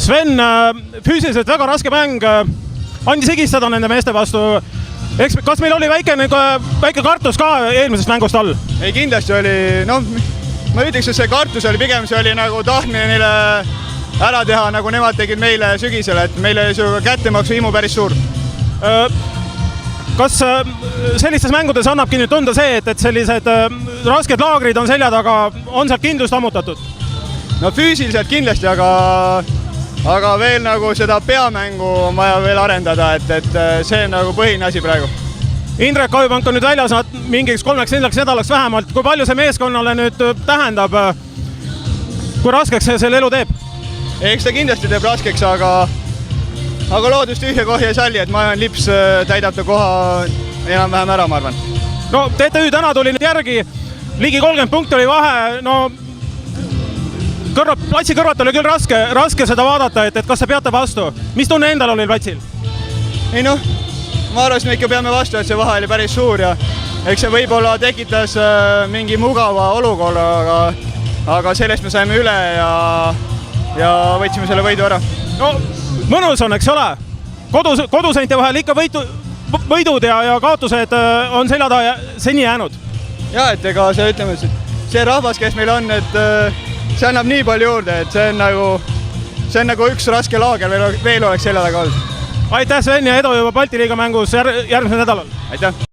Sven, füüsiliselt väga raske mäng, andis higistada nende meeste vastu. Kas meil oli väike kartus ka eelmisest mängust all? Ei, kindlasti oli, ma ütleks, et see kartus oli pigem, see oli nagu tahtmine neile ära teha, nagu nemad tegid meile sügisel, et meile kättemaksu himu päris suur. Kas sellistes mängudes annabki nüüd tunda see, et sellised rasked laagrid on selja taga, on sealt kindlust ammutatud? No füüsiliselt kindlasti, aga veel nagu seda peamängu on vaja veel arendada, et see on nagu põhiline asi praegu. Indrek Kajupank on nüüd väljas mingiks 3-4 nädalaks vähemalt. Kui palju see meeskonnale nüüd tähendab? Kui raskeks see selle elu teeb? Eks ta kindlasti teeb raskeks, aga loodust tühja kohi ei salli, et ma olen Lips täidab ta koha enam-vähem ära, ma arvan. No TTÜ täna tuli nüüd järgi, ligi 30 punkti oli vahe, platsi kõrvalt oli küll raske seda vaadata, et kas te peate vastu. Mis tunne endal oli platsil? Ei ma arvasin, et ikka peame vastu, et see vahe oli päris suur ja eks see võib-olla tekitas mingi mugava olukorra, aga sellest me saime üle ja võtsime selle võidu ära. No mõnus on, eks ole? Koduseinte vahel ikka võidud ja kaotused on selja taha seni jäänud. Ja, et ega see rahvas, kes meil on, et see annab nii palju juurde, et see on nagu üks raske laager veel oleks selja taga olnud. Aitäh, Sven, ja edu juba Balti liiga mängus järgmisel nädalal. Aitäh!